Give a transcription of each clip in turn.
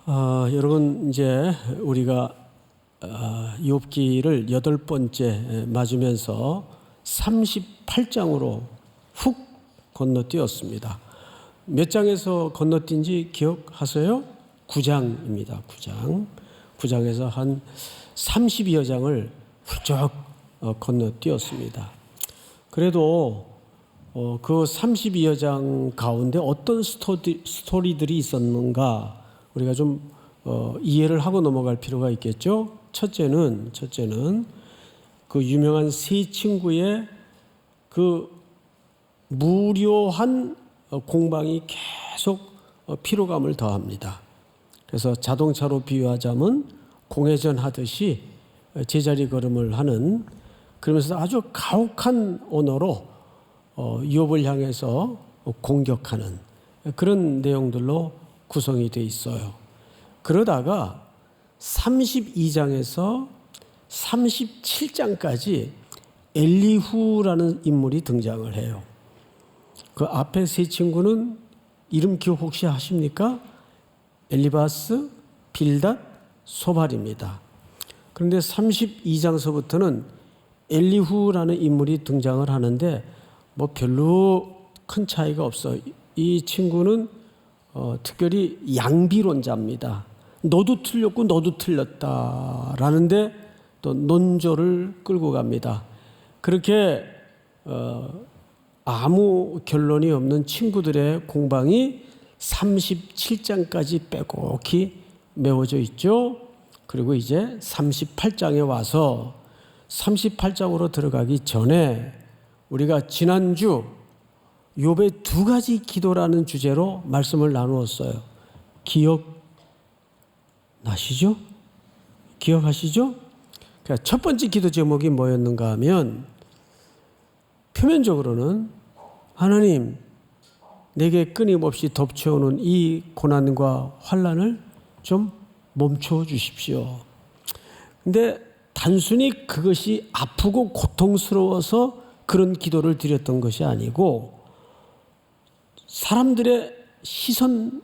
여러분 이제 우리가 욥기를 8번째 맞으면서 38장으로 훅 건너뛰었습니다. 몇 장에서 건너뛴지 기억하세요? 9장입니다. 9장. 9장에서 한 30여 장을 훌쩍 건너뛰었습니다. 그래도 그 32여 장 가운데 어떤 스토리들이 있었는가 우리가 좀 이해를 하고 넘어갈 필요가 있겠죠. 첫째는 그 유명한 세 친구의 그 무료한 공방이 계속 피로감을 더합니다. 그래서 자동차로 비유하자면 공회전 하듯이 제자리 걸음을 하는, 그러면서 아주 가혹한 언어로 욥을 향해서 공격하는 그런 내용들로 구성이 되어 있어요. 그러다가 32장에서 37장까지 엘리후라는 인물이 등장을 해요. 그 앞에 세 친구는 이름 기억 혹시 하십니까? 엘리바스, 빌닷, 소발입니다. 그런데 32장서부터는 엘리후라는 인물이 등장을 하는데 뭐 별로 큰 차이가 없어요. 이 친구는 특별히 양비론자입니다. 너도 틀렸고 너도 틀렸다라는데 또 논조를 끌고 갑니다. 그렇게 아무 결론이 없는 친구들의 공방이 37장까지 빼곡히 메워져 있죠. 그리고 이제 38장에 와서 38장으로 들어가기 전에 우리가 지난주 욥의 두 가지 기도라는 주제로 말씀을 나누었어요. 기억나시죠? 기억하시죠? 그러니까 첫 번째 기도 제목이 뭐였는가 하면 표면적으로는 하나님, 내게 끊임없이 덮쳐오는 이 고난과 환난을 좀 멈춰 주십시오. 근데 단순히 그것이 아프고 고통스러워서 그런 기도를 드렸던 것이 아니고 사람들의 시선이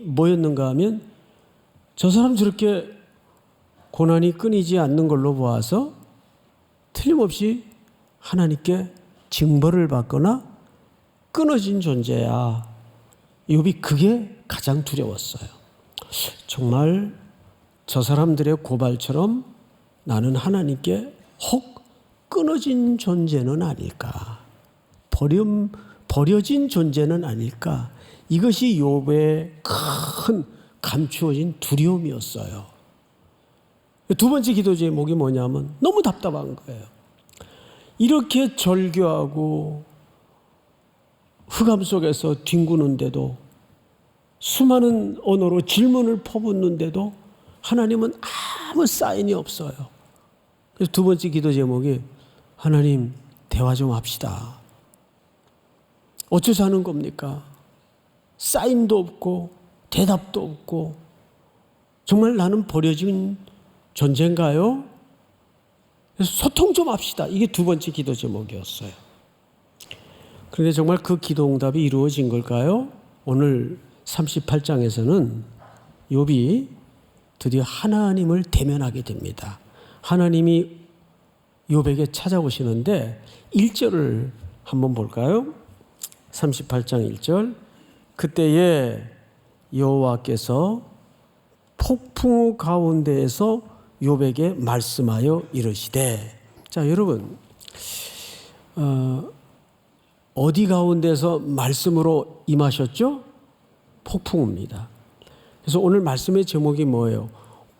뭐였는가 하면 저 사람 저렇게 고난이 끊이지 않는 걸로 보아서 틀림없이 하나님께 징벌을 받거나 끊어진 존재야. 욥이 그게 가장 두려웠어요. 정말 저 사람들의 고발처럼 나는 하나님께 혹 끊어진 존재는 아닐까, 버려진 존재는 아닐까. 이것이 욥의 큰 감추어진 두려움이었어요. 두 번째 기도 제목이 뭐냐면 너무 답답한 거예요. 이렇게 절규하고 흑암 속에서 뒹구는데도, 수많은 언어로 질문을 퍼붓는데도 하나님은 아무 사인이 없어요. 그래서 두 번째 기도 제목이 하나님, 대화 좀 합시다. 어째서 하는 겁니까? 사인도 없고 대답도 없고 정말 나는 버려진 존재인가요? 그래서 소통 좀 합시다. 이게 두 번째 기도 제목이었어요. 그런데 정말 그 기도 응답이 이루어진 걸까요? 오늘 38장에서는 욥이 드디어 하나님을 대면하게 됩니다. 하나님이 욥에게 찾아오시는데 1절을 한번 볼까요? 38장 1절. 그때에 여호와께서 폭풍우 가운데에서 욥에게 말씀하여 이르시되. 자, 여러분, 어디 가운데서 말씀으로 임하셨죠? 폭풍우입니다. 그래서 오늘 말씀의 제목이 뭐예요?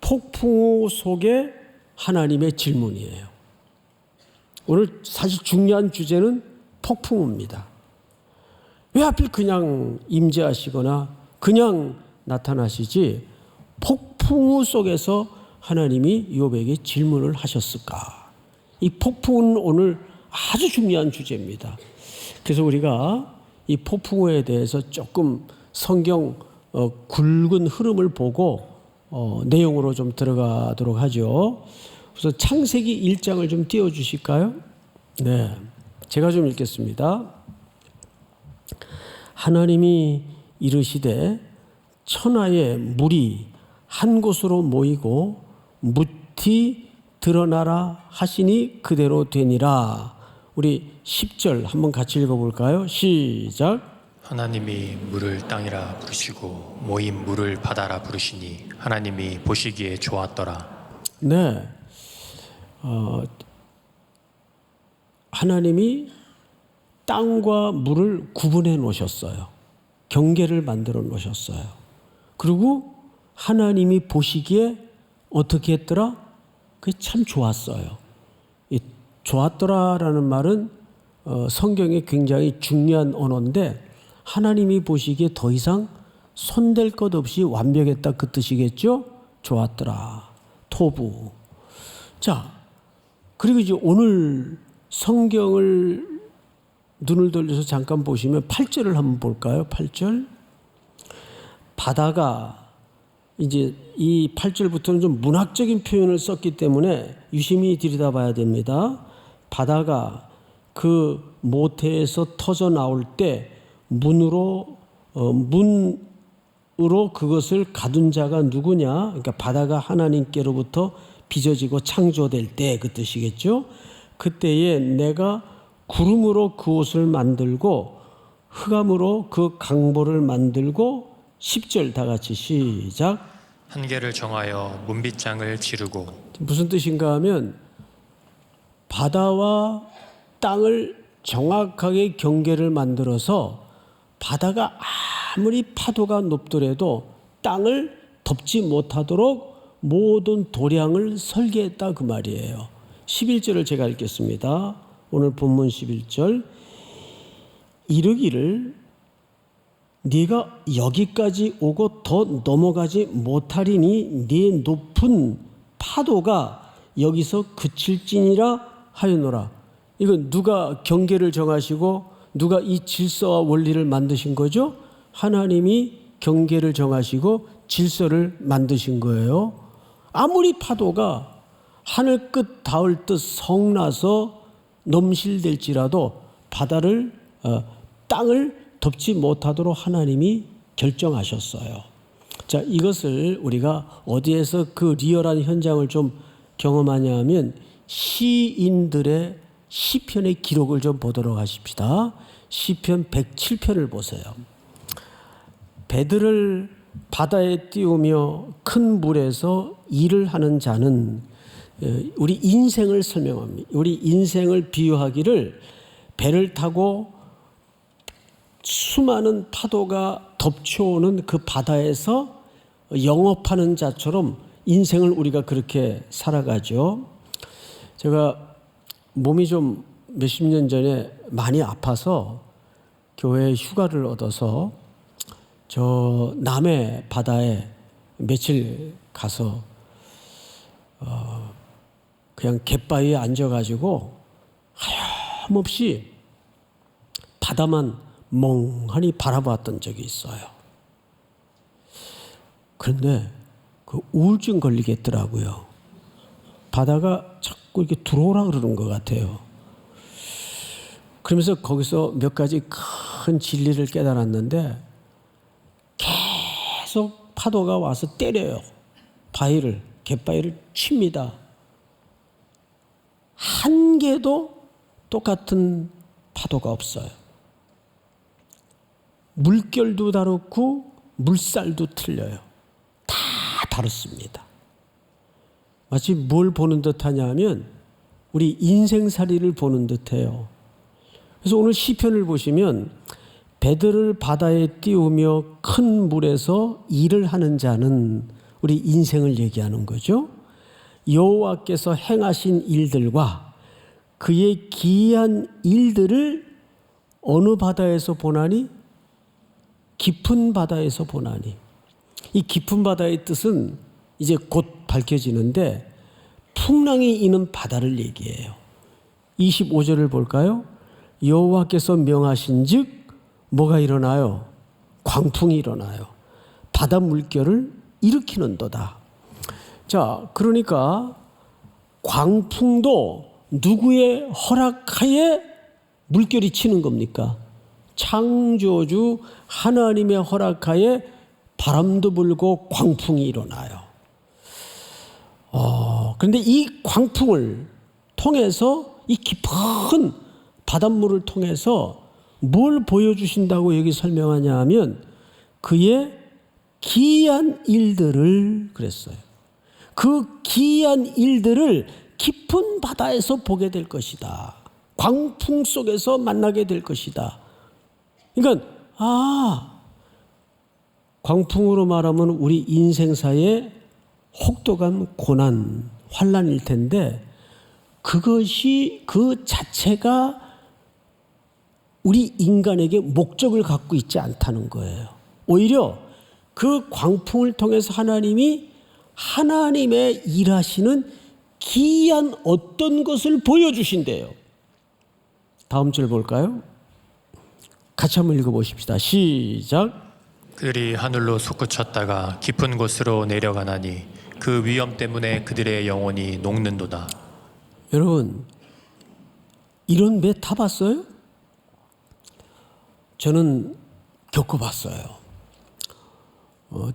폭풍우 속에 하나님의 질문이에요. 오늘 사실 중요한 주제는 폭풍우입니다. 왜 하필 그냥 임재하시거나 그냥 나타나시지 폭풍우 속에서 하나님이 욥에게 질문을 하셨을까? 이 폭풍우는 오늘 아주 중요한 주제입니다. 그래서 우리가 이 폭풍우에 대해서 조금 성경 굵은 흐름을 보고 내용으로 좀 들어가도록 하죠. 그래서 창세기 1장을 좀 띄워주실까요? 네, 제가 좀 읽겠습니다. 하나님이 이르시되 천하의 물이 한 곳으로 모이고 무티 드러나라 하시니 그대로 되니라. 우리 10절 한번 같이 읽어볼까요? 시작. 하나님이 물을 땅이라 부르시고 모인 물을 바다라 부르시니 하나님이 보시기에 좋았더라. 네, 하나님이 땅과 물을 구분해 놓으셨어요. 경계를 만들어 놓으셨어요. 그리고 하나님이 보시기에 어떻게 했더라? 그게 참 좋았어요. 이 좋았더라라는 말은 성경에 굉장히 중요한 언어인데 하나님이 보시기에 더 이상 손댈 것 없이 완벽했다 그 뜻이겠죠? 좋았더라. 토부. 자, 그리고 이제 오늘 성경을 눈을 돌려서 잠깐 보시면 8절을 한번 볼까요? 8절. 바다가 이제 이 8절부터는 좀 문학적인 표현을 썼기 때문에 유심히 들여다봐야 됩니다. 바다가 그 모태에서 터져 나올 때 문으로 그것을 가둔 자가 누구냐? 그러니까 바다가 하나님께로부터 빚어지고 창조될 때 그 뜻이겠죠. 그때에 내가 구름으로 그 옷을 만들고 흑암으로 그 강보를 만들고 10절 다 같이 시작. 한계를 정하여 문빗장을 지르고. 무슨 뜻인가 하면 바다와 땅을 정확하게 경계를 만들어서 바다가 아무리 파도가 높더라도 땅을 덮지 못하도록 모든 도량을 설계했다 그 말이에요. 11절을 제가 읽겠습니다. 오늘 본문 11절. 이르기를 네가 여기까지 오고 더 넘어가지 못하리니 네 높은 파도가 여기서 그칠지니라 하였노라. 이건 누가 경계를 정하시고 누가 이 질서와 원리를 만드신 거죠? 하나님이 경계를 정하시고 질서를 만드신 거예요. 아무리 파도가 하늘 끝 닿을 듯 성나서 넘실댈지라도 바다를 땅을 덮지 못하도록 하나님이 결정하셨어요. 자, 이것을 우리가 어디에서 그 리얼한 현장을 좀 경험하냐 하면 시인들의 시편의 기록을 좀 보도록 하십시다. 시편 107편을 보세요. 배들을 바다에 띄우며 큰 물에서 일을 하는 자는, 우리 인생을 설명합니다. 우리 인생을 비유하기를 배를 타고 수많은 파도가 덮쳐오는 그 바다에서 영업하는 자처럼 인생을 우리가 그렇게 살아가죠. 제가 몸이 좀 몇십 년 전에 많이 아파서 교회에 휴가를 얻어서 저 남해 바다에 며칠 가서 그냥 갯바위에 앉아가지고 하염없이 바다만 멍하니 바라봤던 적이 있어요. 그런데 그 우울증 걸리겠더라고요. 바다가 자꾸 이렇게 들어오라 그러는 것 같아요. 그러면서 거기서 몇 가지 큰 진리를 깨달았는데 계속 파도가 와서 때려요. 바위를, 갯바위를 칩니다. 한 개도 똑같은 파도가 없어요. 물결도 다르고 물살도 틀려요. 다 다릅니다. 마치 뭘 보는 듯하냐 하면 우리 인생살이를 보는 듯해요. 그래서 오늘 시편을 보시면 배들을 바다에 띄우며 큰 물에서 일을 하는 자는 우리 인생을 얘기하는 거죠. 여호와께서 행하신 일들과 그의 기이한 일들을 어느 바다에서 보나니? 깊은 바다에서 보나니. 이 깊은 바다의 뜻은 이제 곧 밝혀지는데 풍랑이 있는 바다를 얘기해요. 25절을 볼까요? 여호와께서 명하신즉 뭐가 일어나요? 광풍이 일어나요. 바다 물결을 일으키는도다. 자, 그러니까 광풍도 누구의 허락하에 물결이 치는 겁니까? 창조주 하나님의 허락하에 바람도 불고 광풍이 일어나요. 그런데 이 광풍을 통해서 이 깊은 바닷물을 통해서 뭘 보여주신다고 여기 설명하냐 하면 그의 기이한 일들을 그랬어요. 그 기이한 일들을 깊은 바다에서 보게 될 것이다. 광풍 속에서 만나게 될 것이다. 그러니까 광풍으로 말하면 우리 인생사의 혹독한 고난, 환난일 텐데 그것이 그 자체가 우리 인간에게 목적을 갖고 있지 않다는 거예요. 오히려 그 광풍을 통해서 하나님이 하나님의 일하시는 기이한 어떤 것을 보여주신대요. 다음 절 볼까요? 같이 한번 읽어보십시다. 시작. 그들이 하늘로 솟구쳤다가 깊은 곳으로 내려가나니 그 위험 때문에 그들의 영혼이 녹는도다. 여러분, 이런 배 타봤어요? 저는 겪어봤어요.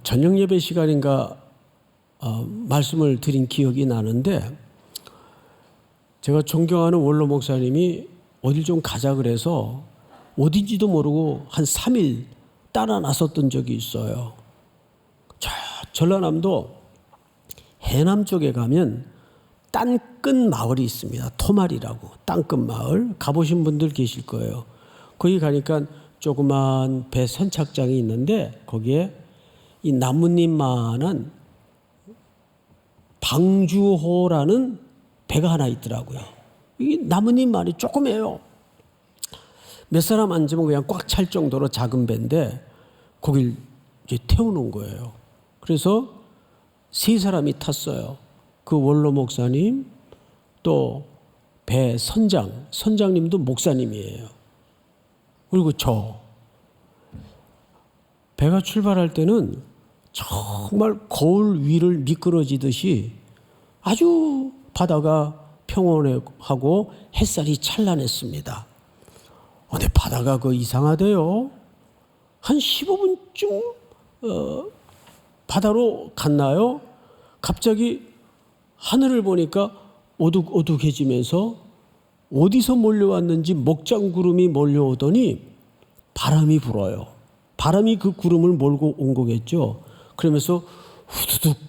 저녁 예배 시간인가 말씀을 드린 기억이 나는데 제가 존경하는 원로 목사님이 어딜 좀 가자 그래서 어딘지도 모르고 한 3일 따라 나섰던 적이 있어요. 전라남도 해남 쪽에 가면 땅끝 마을이 있습니다. 토말이라고 땅끝 마을 가보신 분들 계실 거예요. 거기 가니까 조그만 배 선착장이 있는데 거기에 이 나뭇잎만한 방주호라는 배가 하나 있더라고요. 이 나뭇잎만이 조그매요. 몇 사람 앉으면 그냥 꽉 찰 정도로 작은 배인데 거길 이제 태워놓은 거예요. 그래서 3사람이 탔어요. 그 원로 목사님 또 배 선장님도 목사님이에요. 그리고 저 배가 출발할 때는 정말 거울 위를 미끄러지듯이 아주 바다가 평온하고 햇살이 찬란했습니다. 근데 바다가 이상하대요. 한 15분쯤 바다로 갔나요? 갑자기 하늘을 보니까 어둑어둑해지면서 어디서 몰려왔는지 먹장구름이 몰려오더니 바람이 불어요. 바람이 그 구름을 몰고 온 거겠죠. 그러면서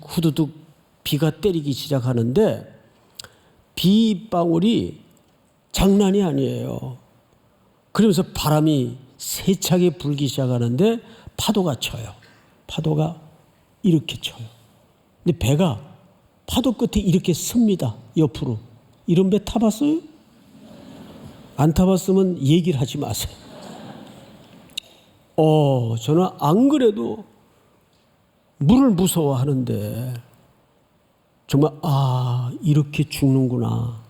후두둑 비가 때리기 시작하는데 비방울이 장난이 아니에요. 그러면서 바람이 세차게 불기 시작하는데 파도가 쳐요. 파도가 이렇게 쳐요. 근데 배가 파도 끝에 이렇게 씁니다. 옆으로. 이런 배 타봤어요? 안 타봤으면 얘기를 하지 마세요. 저는 안 그래도 물을 무서워하는데 정말 이렇게 죽는구나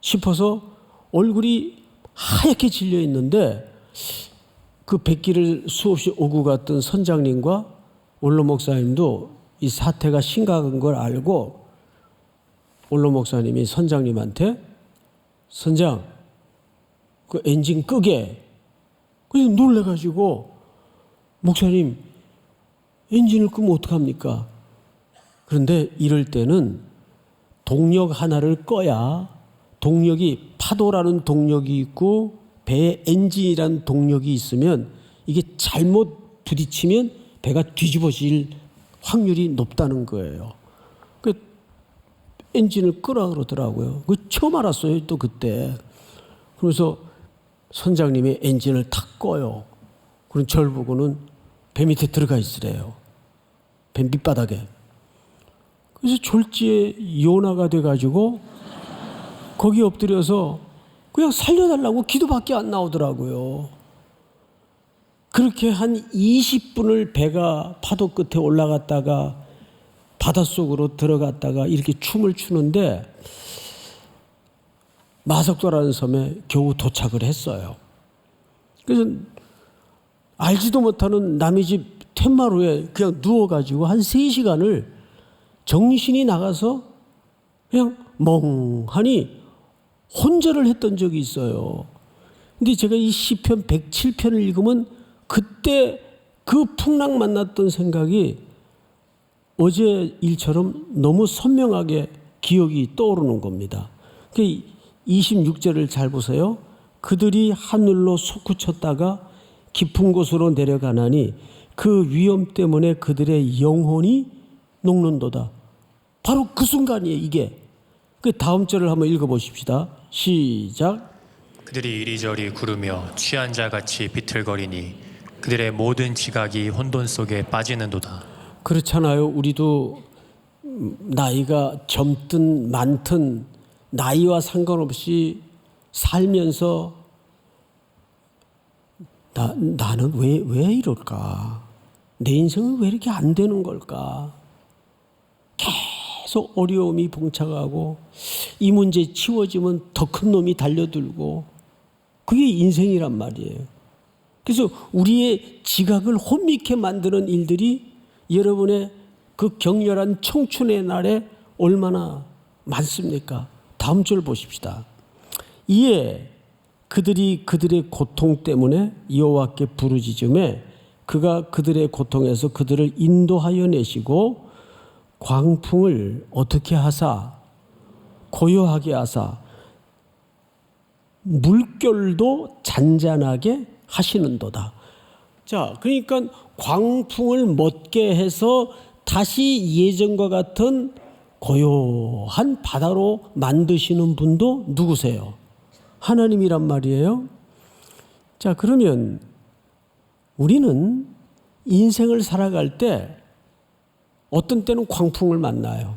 싶어서 얼굴이 하얗게 질려 있는데 그 뱃길을 수없이 오고 갔던 선장님과 원로 목사님도 이 사태가 심각한 걸 알고 원로 목사님이 선장님한테 선장 그 엔진 끄게 그냥 놀래가지고 목사님 엔진을 끄면 어떡합니까? 그런데 이럴 때는 동력 하나를 꺼야 동력이 파도라는 동력이 있고 배에 엔진이라는 동력이 있으면 이게 잘못 부딪히면 배가 뒤집어질 확률이 높다는 거예요. 그 엔진을 끄라 그러더라고요. 그 처음 알았어요. 또 그때. 그래서 선장님이 엔진을 탁 꺼요. 그럼 저를 보고는 배 밑에 들어가 있으래요. 배 밑바닥에. 그래서 졸지에 요나가 돼가지고 거기 엎드려서 그냥 살려달라고 기도밖에 안 나오더라고요. 그렇게 한 20분을 배가 파도 끝에 올라갔다가 바닷속으로 들어갔다가 이렇게 춤을 추는데 마석도라는 섬에 겨우 도착을 했어요. 그래서 알지도 못하는 남의 집 툇마루에 그냥 누워가지고 한 3시간을 정신이 나가서 그냥 멍하니 혼절을 했던 적이 있어요. 근데 제가 이 시편 107편을 읽으면 그때 그 풍랑 만났던 생각이 어제 일처럼 너무 선명하게 기억이 떠오르는 겁니다. 26절을 잘 보세요. 그들이 하늘로 솟구쳤다가 깊은 곳으로 내려가나니 그 위험 때문에 그들의 영혼이 녹는도다. 바로 그 순간이에요, 이게. 그 다음 절을 한번 읽어보십시다. 시작. 그들이 이리저리 구르며 취한 자같이 비틀거리니 그들의 모든 지각이 혼돈 속에 빠지는도다. 그렇잖아요. 우리도 나이가 젊든 많든 나이와 상관없이 살면서 나는 왜 이럴까? 내 인생은 왜 이렇게 안 되는 걸까? 계속 어려움이 봉착하고 이 문제 치워지면 더 큰 놈이 달려들고 그게 인생이란 말이에요. 그래서 우리의 지각을 혼미케 만드는 일들이 여러분의 그 격렬한 청춘의 날에 얼마나 많습니까? 다음 절 보십시다. 이에 그들이 그들의 고통 때문에 여호와께 부르짖음에 그가 그들의 고통에서 그들을 인도하여 내시고 광풍을 어떻게 하사 고요하게 하사 물결도 잔잔하게 하시는도다. 자, 그러니까 광풍을 멎게 해서 다시 예전과 같은 고요한 바다로 만드시는 분도 누구세요? 하나님이란 말이에요. 자, 그러면 우리는 인생을 살아갈 때 어떤 때는 광풍을 만나요.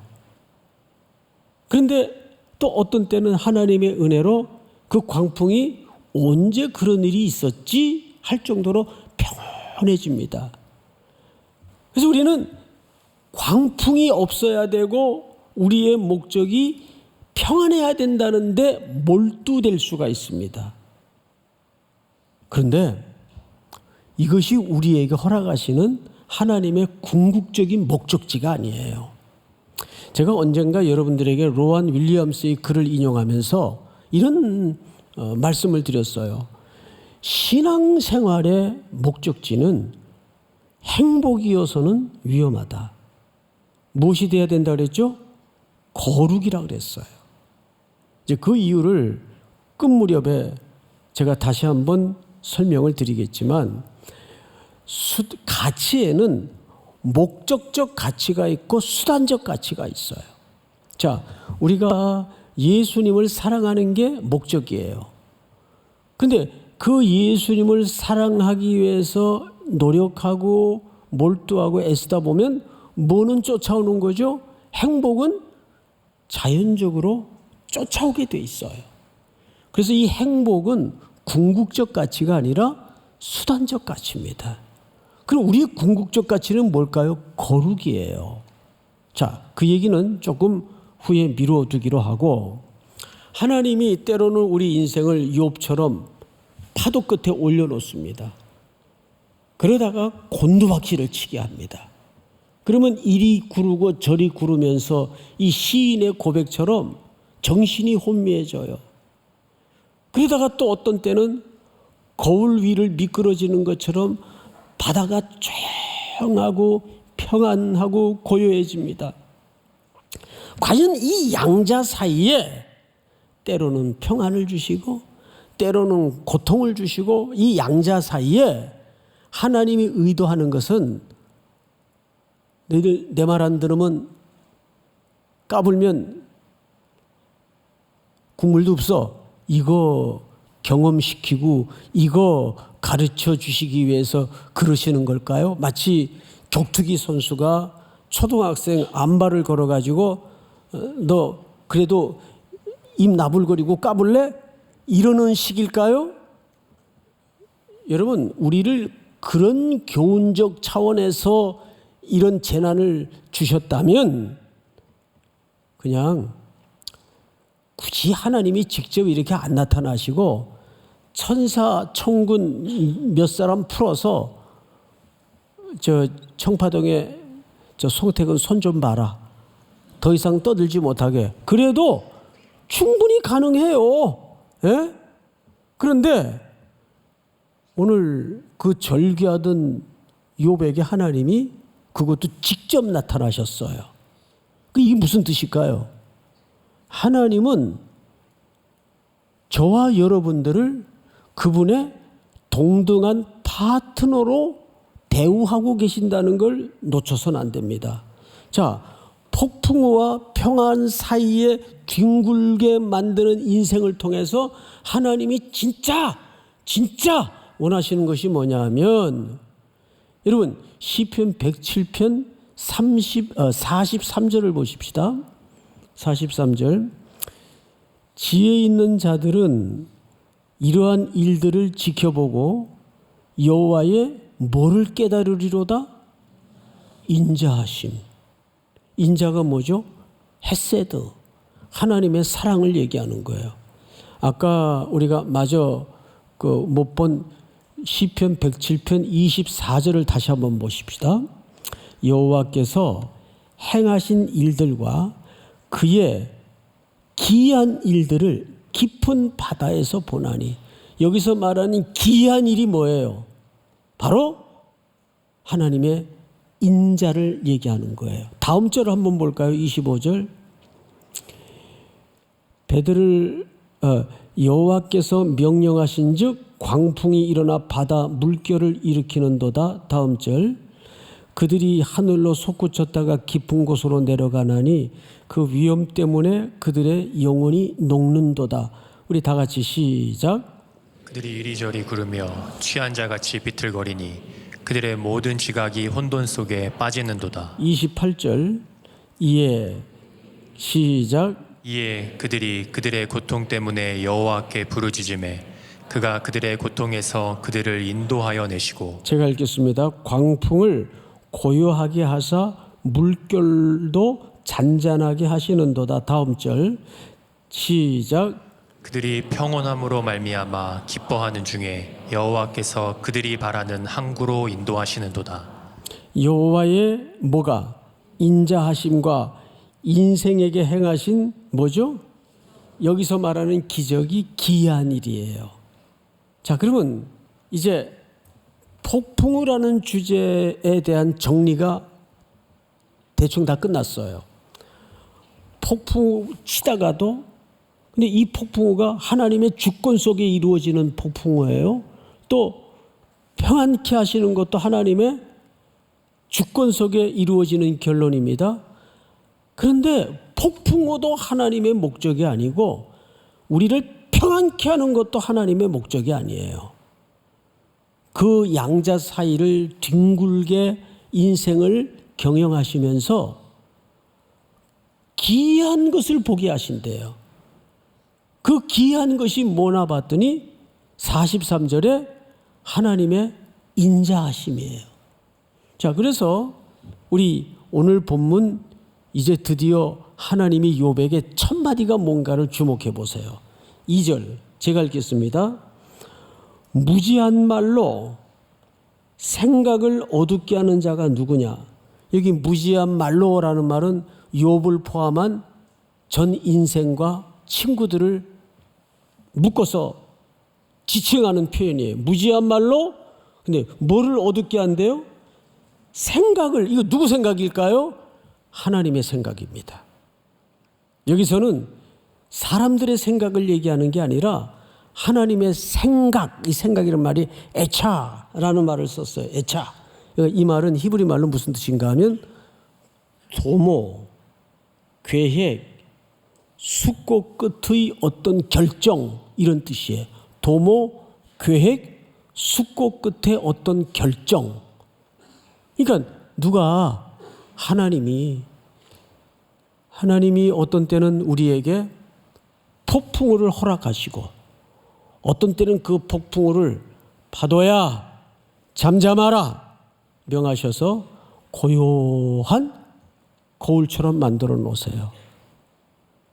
그런데 또 어떤 때는 하나님의 은혜로 그 광풍이 언제 그런 일이 있었지 할 정도로 평온해집니다. 그래서 우리는 광풍이 없어야 되고 우리의 목적이 평안해야 된다는데 몰두될 수가 있습니다. 그런데 이것이 우리에게 허락하시는 하나님의 궁극적인 목적지가 아니에요. 제가 언젠가 여러분들에게 로안 윌리엄스의 글을 인용하면서 이런 말씀을 드렸어요. 신앙생활의 목적지는 행복이어서는 위험하다. 무엇이 돼야 된다 그랬죠? 거룩이라고 그랬어요. 이제 그 이유를 끝 무렵에 제가 다시 한번 설명을 드리겠지만 가치에는 목적적 가치가 있고 수단적 가치가 있어요. 자, 우리가 예수님을 사랑하는 게 목적이에요. 근데 그 예수님을 사랑하기 위해서 노력하고 몰두하고 애쓰다 보면 뭐는 쫓아오는 거죠? 행복은 자연적으로 쫓아오게 돼 있어요. 그래서 이 행복은 궁극적 가치가 아니라 수단적 가치입니다. 그럼 우리의 궁극적 가치는 뭘까요? 거룩이에요. 자, 그 얘기는 조금 후에 미뤄두기로 하고 하나님이 때로는 우리 인생을 욥처럼 파도 끝에 올려놓습니다. 그러다가 곤두박질을 치게 합니다. 그러면 이리 구르고 저리 구르면서 이 시인의 고백처럼 정신이 혼미해져요. 그러다가 또 어떤 때는 거울 위를 미끄러지는 것처럼 바다가 조용하고 평안하고 고요해집니다. 과연 이 양자 사이에 때로는 평안을 주시고 때로는 고통을 주시고 이 양자 사이에 하나님이 의도하는 것은 너희들 내 말 안 들으면 까불면 국물도 없어. 이거 경험시키고 이거 가르쳐 주시기 위해서 그러시는 걸까요? 마치 격투기 선수가 초등학생 안발을 걸어가지고 너 그래도 입 나불거리고 까불래? 이러는 식일까요? 여러분, 우리를 그런 교훈적 차원에서 이런 재난을 주셨다면 그냥 굳이 하나님이 직접 이렇게 안 나타나시고 천사 천군 몇 사람 풀어서 저 청파동에 저 송택은 손 좀 봐라. 더 이상 떠들지 못하게. 그래도 충분히 가능해요. 예? 그런데 오늘 그 절규하던 욥에게 하나님이 그것도 직접 나타나셨어요. 이게 무슨 뜻일까요? 하나님은 저와 여러분들을 그분의 동등한 파트너로 대우하고 계신다는 걸 놓쳐서는 안 됩니다. 자, 폭풍우와 평안 사이에 뒹굴게 만드는 인생을 통해서 하나님이 진짜 원하시는 것이 뭐냐 하면, 여러분 시편 107편 43절을 보십시다. 43절. 지혜 있는 자들은 이러한 일들을 지켜보고 여호와의 뭐를 깨달으리로다? 인자하심. 인자가 뭐죠? 헤세드. 하나님의 사랑을 얘기하는 거예요. 아까 우리가 마저 못 본 시편 107편 24절을 다시 한번 보십시다. 여호와께서 행하신 일들과 그의 기이한 일들을 깊은 바다에서 보나니, 여기서 말하는 기이한 일이 뭐예요? 바로 하나님의 인자를 얘기하는 거예요. 다음 절을 한번 볼까요? 25절. 배들을 여호와께서 명령하신즉 광풍이 일어나 바다 물결을 일으키는도다. 다음 절. 그들이 하늘로 솟구쳤다가 깊은 곳으로 내려가나니 그 위험 때문에 그들의 영혼이 녹는도다. 우리 다 같이 시작. 그들이 이리저리 구르며 취한 자같이 비틀거리니 그들의 모든 지각이 혼돈 속에 빠지는도다. 28절. 이에 시작. 이에 그들이 그들의 고통 때문에 여호와께 부르짖으매 그가 그들의 고통에서 그들을 인도하여 내시고. 제가 읽겠습니다. 광풍을 고요하게 하사 물결도 잔잔하게 하시는도다. 다음 절 시작. 그들이 평온함으로 말미암아 기뻐하는 중에 여호와께서 그들이 바라는 항구로 인도하시는도다. 여호와의 뭐가? 인자하심과 인생에게 행하신 뭐죠? 여기서 말하는 기적이 기이한 일이에요. 자, 그러면 이제 폭풍우라는 주제에 대한 정리가 대충 다 끝났어요. 폭풍우 치다가도, 근데 이 폭풍우가 하나님의 주권 속에 이루어지는 폭풍우예요. 또 평안케 하시는 것도 하나님의 주권 속에 이루어지는 결론입니다. 그런데 폭풍우도 하나님의 목적이 아니고 우리를 평안케 하는 것도 하나님의 목적이 아니에요. 그 양자 사이를 뒹굴게 인생을 경영하시면서 기이한 것을 보게 하신대요. 그 기이한 것이 뭐나 봤더니 43절에 하나님의 인자하심이에요. 자, 그래서 우리 오늘 본문 이제 드디어 하나님이 욥에게 첫 마디가 뭔가를 주목해 보세요. 2절 제가 읽겠습니다. 무지한 말로 생각을 어둡게 하는 자가 누구냐? 여기 무지한 말로라는 말은 욥을 포함한 전 인생과 친구들을 묶어서 지칭하는 표현이에요. 무지한 말로. 근데 뭐를 어둡게 한대요? 생각을. 이거 누구 생각일까요? 하나님의 생각입니다. 여기서는 사람들의 생각을 얘기하는 게 아니라 하나님의 생각, 이 생각이라는 말이 에차라는 말을 썼어요. 에차. 이 말은 히브리 말로 무슨 뜻인가 하면 도모, 계획, 숙고 끝의 어떤 결정, 이런 뜻이에요. 도모, 계획, 숙고 끝의 어떤 결정. 그러니까 누가 하나님이 어떤 때는 우리에게 폭풍우를 허락하시고 어떤 때는 그 폭풍우를 파도야 잠잠하라 명하셔서 고요한 거울처럼 만들어 놓으세요.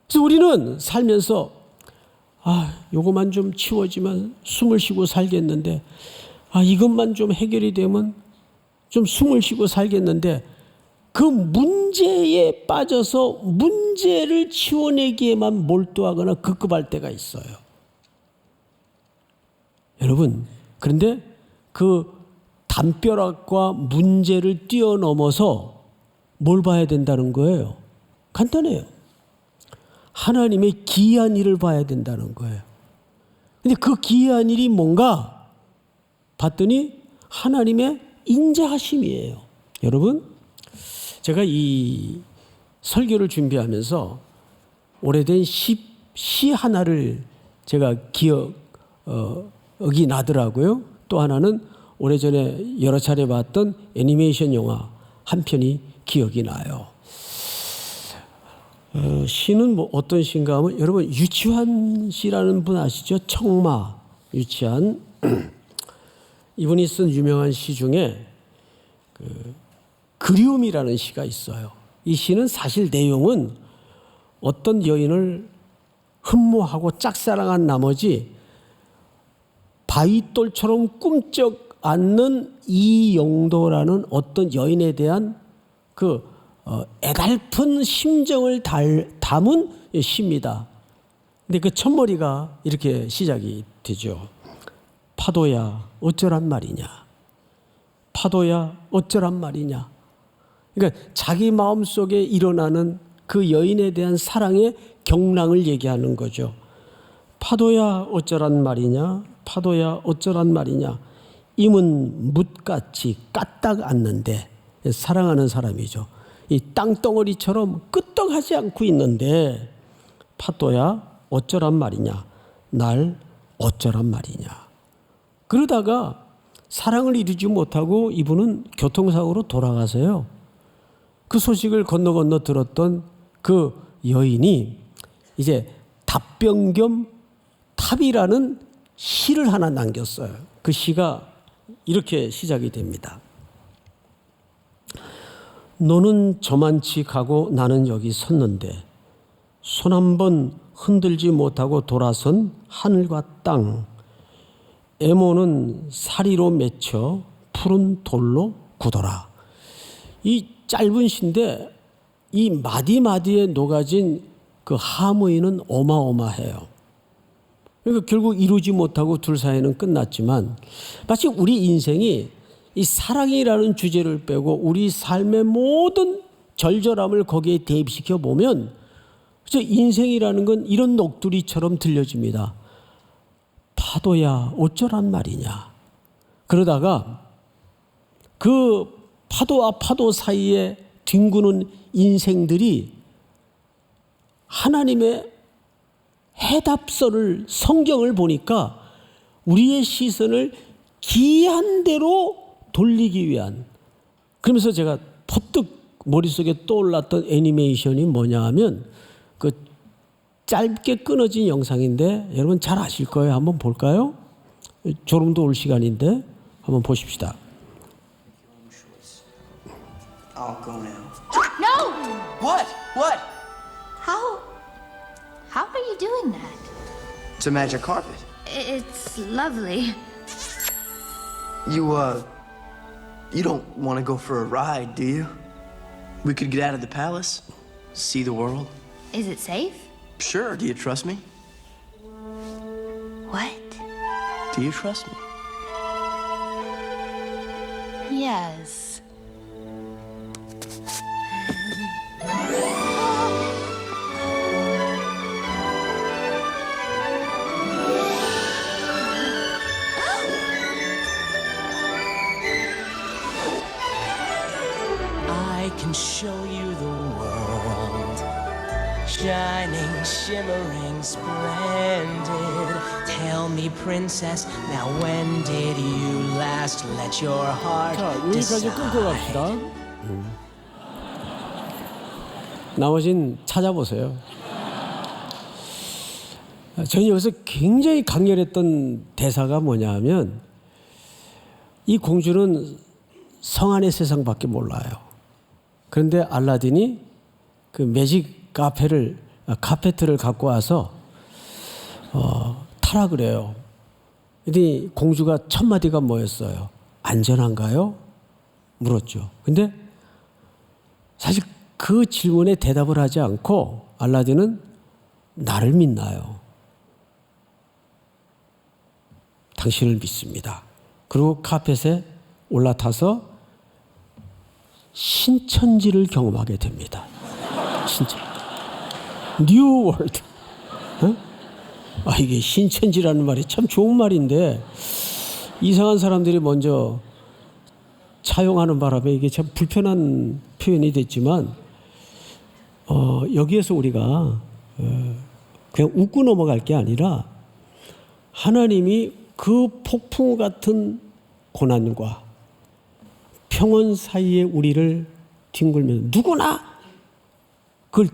그래서 우리는 살면서 요거만 좀 치워지면 숨을 쉬고 살겠는데, 이것만 좀 해결이 되면 좀 숨을 쉬고 살겠는데, 그 문제에 빠져서 문제를 치워내기에만 몰두하거나 급급할 때가 있어요. 여러분, 그런데 그 담벼락과 문제를 뛰어넘어서 뭘 봐야 된다는 거예요? 간단해요. 하나님의 기이한 일을 봐야 된다는 거예요. 근데 그 기이한 일이 뭔가 봤더니 하나님의 인자하심이에요. 여러분, 제가 이 설교를 준비하면서 오래된 시 하나를 제가 기억이 나더라고요. 또 하나는 오래전에 여러 차례 봤던 애니메이션 영화 한 편이 기억이 나요. 시는 뭐 어떤 시인가 하면 여러분 유치환 씨라는 분 아시죠? 청마 유치환 이분이 쓴 유명한 시 중에 그리움이라는 시가 있어요. 이 시는 사실 내용은 어떤 여인을 흠모하고 짝사랑한 나머지 바위돌처럼 꿈쩍 않는 이영도라는 어떤 여인에 대한 그 애달픈 심정을 담은 시입니다. 근데 그 첫머리가 이렇게 시작이 되죠. 파도야 어쩌란 말이냐. 파도야 어쩌란 말이냐. 그러니까 자기 마음속에 일어나는 그 여인에 대한 사랑의 경랑을 얘기하는 거죠. 파도야 어쩌란 말이냐. 파도야 어쩌란 말이냐. 임은 뭇같이 까딱 앉는데 사랑하는 사람이죠. 이 땅덩어리처럼 끄떡하지 않고 있는데 파도야 어쩌란 말이냐. 날 어쩌란 말이냐. 그러다가 사랑을 이루지 못하고 이분은 교통사고로 돌아가세요. 그 소식을 건너 들었던 그 여인이 이제 답병 겸 탑이라는 시를 하나 남겼어요. 그 시가 이렇게 시작이 됩니다. 너는 저만치 가고 나는 여기 섰는데 손 한 번 흔들지 못하고 돌아선 하늘과 땅 애모는 사리로 맺혀 푸른 돌로 굳어라. 이 짧은 시인데 이 마디마디에 녹아진 그 하모니는 어마어마해요. 그러니까 결국 이루지 못하고 둘 사이는 끝났지만 마치 우리 인생이 이 사랑이라는 주제를 빼고 우리 삶의 모든 절절함을 거기에 대입시켜 보면 인생이라는 건 이런 녹두리처럼 들려집니다. 파도야 어쩌란 말이냐. 그러다가 그 파도와 파도 사이에 뒹구는 인생들이 하나님의 해답서를 성경을 보니까 우리의 시선을 기이한 대로 돌리기 위한, 그러면서 제가 퍼뜩 머릿속에 떠올랐던 애니메이션이 뭐냐 하면 그 짧게 끊어진 영상인데 여러분 잘 아실 거예요. 한번 볼까요? 졸음도 올 시간인데 한번 보십시다. I'll go now. No! What? What? How are you doing that? It's a magic carpet. It's lovely. You don't want to go for a ride, do you? We could get out of the palace, see the world. Is it safe? Sure, do you trust me? What? Do you trust me? Yes. I can show you the world, shining, shimmering, splendid. Tell me, princess, now when did you last let your heart 자, 여기까지 끊고 decide? 갑시다. 나머진 찾아보세요. 저는 여기서 굉장히 강렬했던 대사가 뭐냐 하면 이 공주는 성 안의 세상밖에 몰라요. 그런데 알라딘이 그 매직 카페트를 갖고 와서 타라 그래요. 그랬더니 공주가 첫 마디가 뭐였어요? 안전한가요? 물었죠. 근데 사실 그 질문에 대답을 하지 않고 알라딘은 나를 믿나요? 당신을 믿습니다. 그리고 카펫에 올라타서 신천지를 경험하게 됩니다. 진짜. 뉴 월드. 이게 신천지라는 말이 참 좋은 말인데 이상한 사람들이 먼저 차용하는 바람에 이게 참 불편한 표현이 됐지만 여기에서 우리가 그냥 웃고 넘어갈 게 아니라 하나님이 그 폭풍 같은 고난과 평온 사이에 우리를 뒹굴면서 누구나 그걸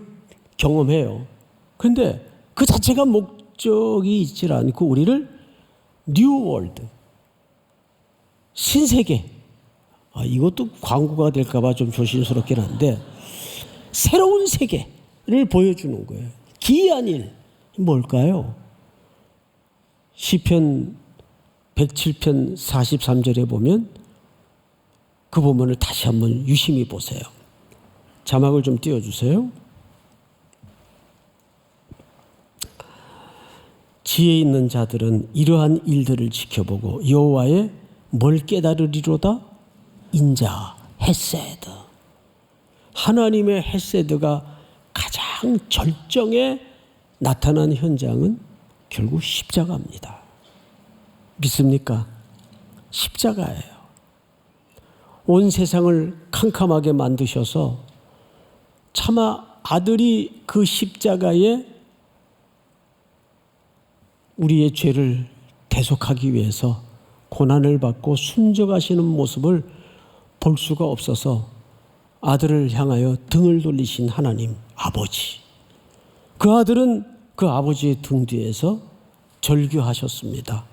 경험해요. 그런데 그 자체가 목적이 있질 않고 우리를 뉴 월드, 신세계, 이것도 광고가 될까 봐 좀 조심스럽긴 한데 새로운 세계를 보여주는 거예요. 기이한 일 뭘까요? 시편 107편 43절에 보면 그 부분을 다시 한번 유심히 보세요. 자막을 좀 띄워주세요. 지혜 있는 자들은 이러한 일들을 지켜보고 여호와의 뭘 깨달으리로다? 인자, 헤세드. 하나님의 헤세드가 가장 절정에 나타난 현장은 결국 십자가입니다. 믿습니까? 십자가예요. 온 세상을 캄캄하게 만드셔서 차마 아들이 그 십자가에 우리의 죄를 대속하기 위해서 고난을 받고 순종하시는 모습을 볼 수가 없어서 아들을 향하여 등을 돌리신 하나님 아버지. 그 아들은 그 아버지의 등 뒤에서 절규하셨습니다.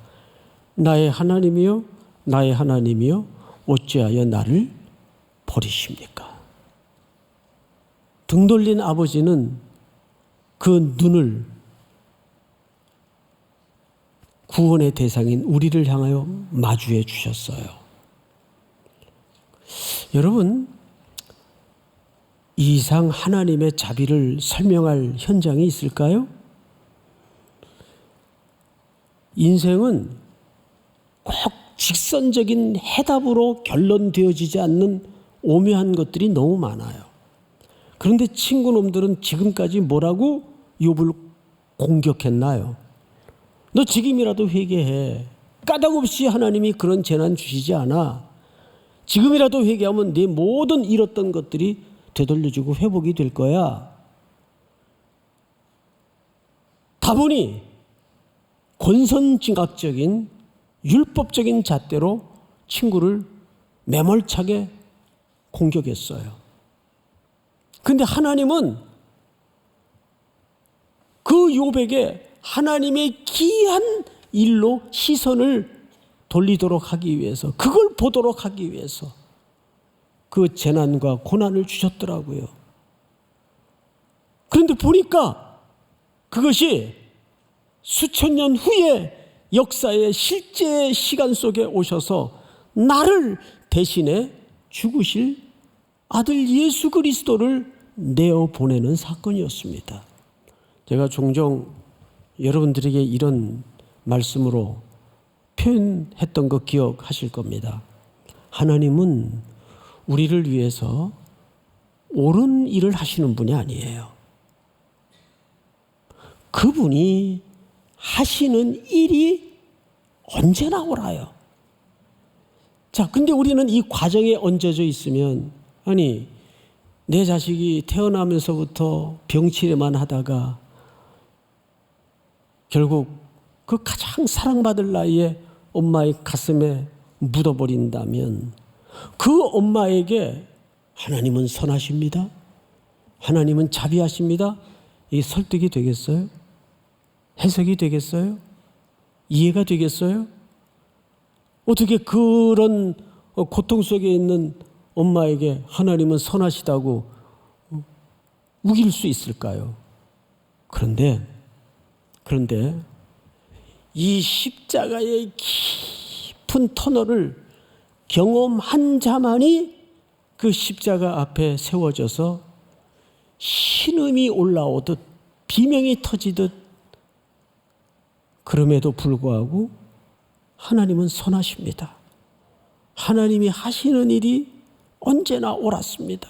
나의 하나님이여, 나의 하나님이여, 어찌하여 나를 버리십니까? 등 돌린 아버지는 그 눈을 구원의 대상인 우리를 향하여 마주해 주셨어요. 여러분, 이 이상 하나님의 자비를 설명할 현장이 있을까요? 인생은 꼭 직선적인 해답으로 결론되어지지 않는 오묘한 것들이 너무 많아요. 그런데 친구놈들은 지금까지 뭐라고 욥을 공격했나요? 너 지금이라도 회개해. 까닭없이 하나님이 그런 재난 주시지 않아. 지금이라도 회개하면 네 모든 잃었던 것들이 되돌려주고 회복이 될 거야. 다분히 권선징악적인 율법적인 잣대로 친구를 매몰차게 공격했어요. 그런데 하나님은 그 욥에게 하나님의 기이한 일로 시선을 돌리도록 하기 위해서, 그걸 보도록 하기 위해서 그 재난과 고난을 주셨더라고요. 그런데 보니까 그것이 수천 년 후에 역사의 실제 시간 속에 오셔서 나를 대신해 죽으실 아들 예수 그리스도를 내어 보내는 사건이었습니다. 제가 종종 여러분들에게 이런 말씀으로 표현했던 거 기억하실 겁니다. 하나님은 우리를 위해서 옳은 일을 하시는 분이 아니에요. 그분이 하시는 일이 언제나 옳아요. 자, 근데 우리는 이 과정에 얹어져 있으면, 아니, 내 자식이 태어나면서부터 병치레만 하다가 결국 그 가장 사랑받을 나이에 엄마의 가슴에 묻어버린다면 그 엄마에게 하나님은 선하십니다, 하나님은 자비하십니다, 이게 설득이 되겠어요? 해석이 되겠어요? 이해가 되겠어요? 어떻게 그런 고통 속에 있는 엄마에게 하나님은 선하시다고 우길 수 있을까요? 그런데 이 십자가의 깊은 터널을 경험한 자만이 그 십자가 앞에 세워져서 신음이 올라오듯 비명이 터지듯, 그럼에도 불구하고 하나님은 선하십니다, 하나님이 하시는 일이 언제나 옳았습니다.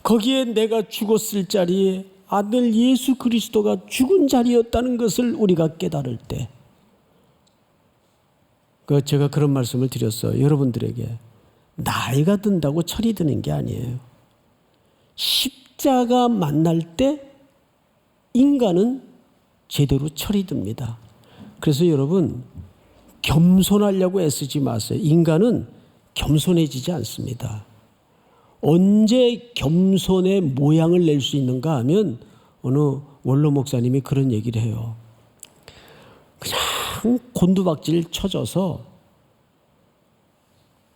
거기에 내가 죽었을 자리에 아들 예수 그리스도가 죽은 자리였다는 것을 우리가 깨달을 때, 제가 그런 말씀을 드렸어요. 여러분들에게 나이가 든다고 철이 드는 게 아니에요. 십자가 만날 때 인간은 제대로 철이 듭니다. 그래서 여러분, 겸손하려고 애쓰지 마세요. 인간은 겸손해지지 않습니다. 언제 겸손의 모양을 낼 수 있는가 하면 어느 원로 목사님이 그런 얘기를 해요. 그냥 곤두박질 쳐져서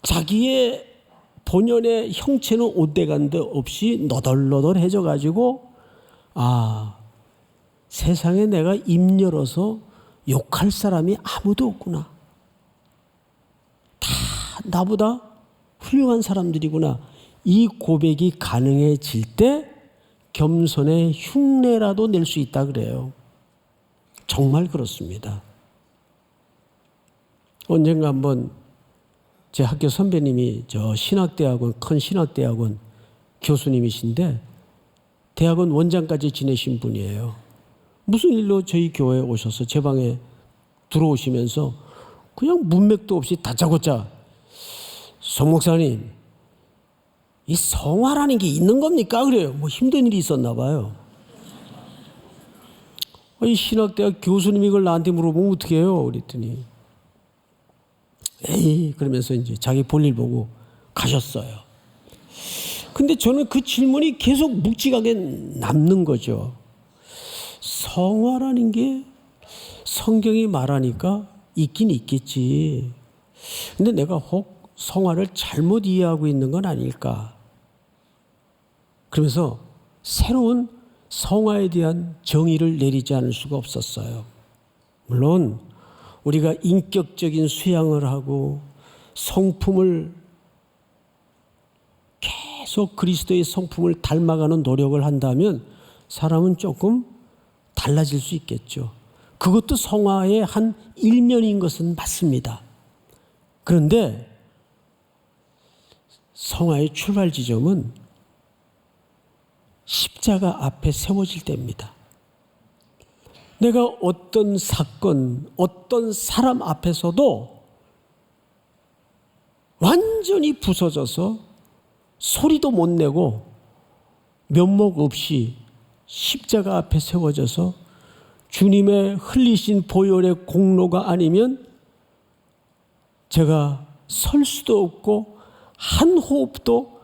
자기의 본연의 형체는 옷대간데 없이 너덜너덜해져 가지고, 아, 세상에 내가 입 열어서 욕할 사람이 아무도 없구나. 다 나보다 훌륭한 사람들이구나. 이 고백이 가능해질 때 겸손의 흉내라도 낼 수 있다 그래요. 정말 그렇습니다. 언젠가 한번 제 학교 선배님이 신학대학원, 큰 신학대학원 교수님이신데 대학원 원장까지 지내신 분이에요. 무슨 일로 저희 교회에 오셔서 제 방에 들어오시면서 그냥 문맥도 없이 다짜고짜, 송 목사님, 이 성화라는 게 있는 겁니까? 그래요. 뭐 힘든 일이 있었나 봐요. 이 신학대학 교수님이 이걸 나한테 물어보면 어떻게 해요? 그랬더니 에이, 그러면서 이제 자기 볼일 보고 가셨어요. 근데 저는 그 질문이 계속 묵직하게 남는 거죠. 성화라는 게 성경이 말하니까 있긴 있겠지. 근데 내가 혹 성화를 잘못 이해하고 있는 건 아닐까. 그러면서 새로운 성화에 대한 정의를 내리지 않을 수가 없었어요. 물론 우리가 인격적인 수양을 하고 성품을 계속 그리스도의 성품을 닮아가는 노력을 한다면 사람은 조금 달라질 수 있겠죠. 그것도 성화의 한 일면인 것은 맞습니다. 그런데 성화의 출발 지점은 십자가 앞에 세워질 때입니다. 내가 어떤 사건, 어떤 사람 앞에서도 완전히 부서져서 소리도 못 내고 면목 없이 십자가 앞에 세워져서 주님의 흘리신 보혈의 공로가 아니면 제가 설 수도 없고 한 호흡도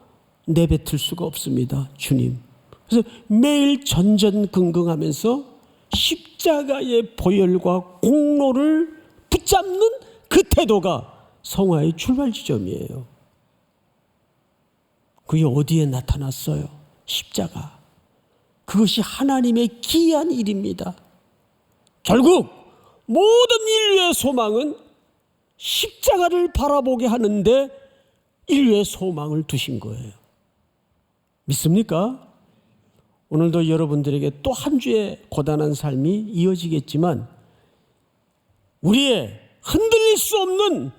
내뱉을 수가 없습니다. 주님. 그래서 매일 전전긍긍하면서 십자가의 보혈과 공로를 붙잡는 그 태도가 성화의 출발 지점이에요. 그게 어디에 나타났어요? 십자가. 그것이 하나님의 기이한 일입니다. 결국 모든 인류의 소망은 십자가를 바라보게 하는데 인류의 소망을 두신 거예요. 믿습니까? 오늘도 여러분들에게 또 한 주의 고단한 삶이 이어지겠지만 우리의 흔들릴 수 없는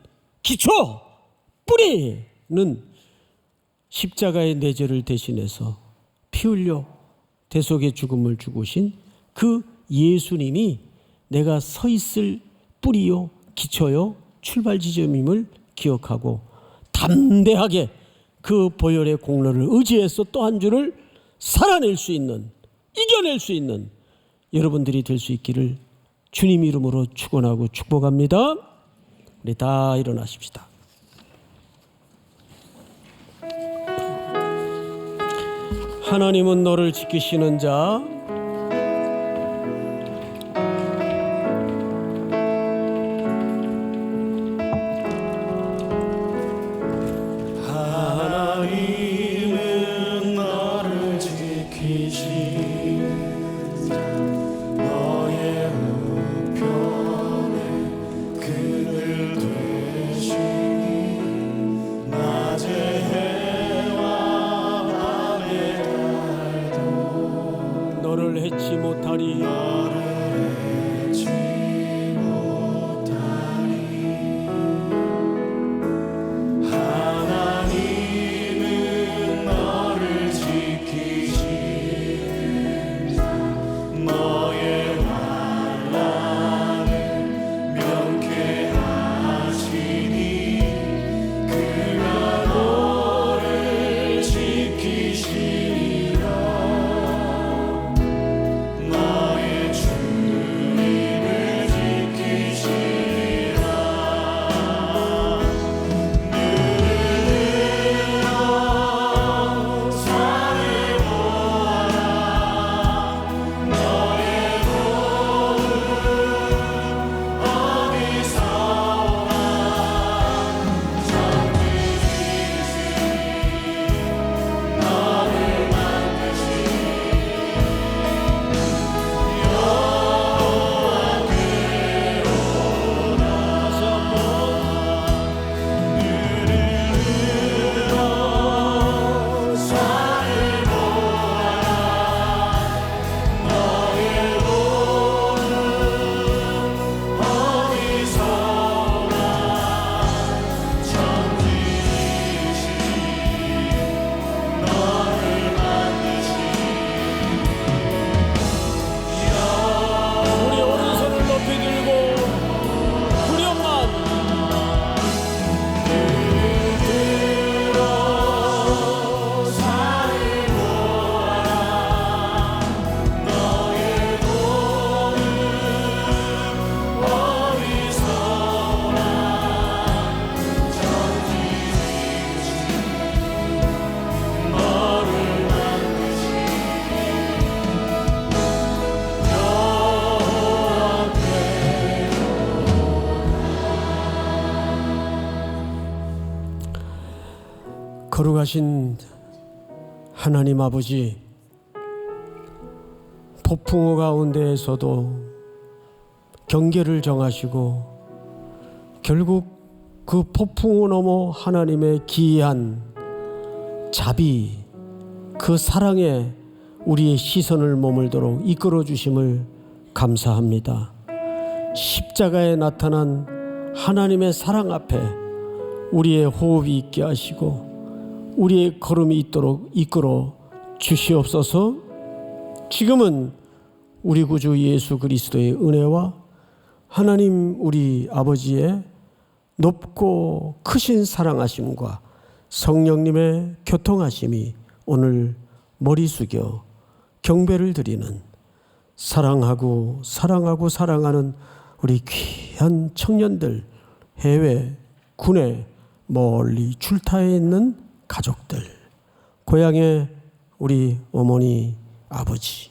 기초, 뿌리는 십자가의 내재를 대신해서 피 흘려 대속의 죽음을 죽으신 그 예수님이 내가 서 있을 뿌리요, 기초요, 출발 지점임을 기억하고 담대하게 그 보혈의 공로를 의지해서 또 한 주를 살아낼 수 있는, 이겨낼 수 있는 여러분들이 될 수 있기를 주님 이름으로 축원하고 축복합니다. 우리 다 일어나십시다. 하나님은 너를 지키시는 자, 하나님은 너를 지키시는 자, 너의 우편에 그늘 되시니 낮에 해와 밤에 달도 거룩하신 하나님 아버지, 폭풍우 가운데에서도 경계를 정하시고 결국 그 폭풍우 넘어 하나님의 기이한 자비, 그 사랑에 우리의 시선을 머물도록 이끌어 주심을 감사합니다. 십자가에 나타난 하나님의 사랑 앞에 우리의 호흡이 있게 하시고 우리의 걸음이 있도록 이끌어 주시옵소서. 지금은 우리 구주 예수 그리스도의 은혜와 하나님 우리 아버지의 높고 크신 사랑하심과 성령님의 교통하심이 오늘 머리 숙여 경배를 드리는 사랑하고 사랑하는 우리 귀한 청년들, 해외, 군에 멀리 출타해 있는 가족들, 고향의 우리 어머니, 아버지,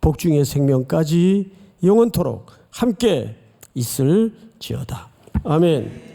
복중의 생명까지 영원토록 함께 있을지어다. 아멘.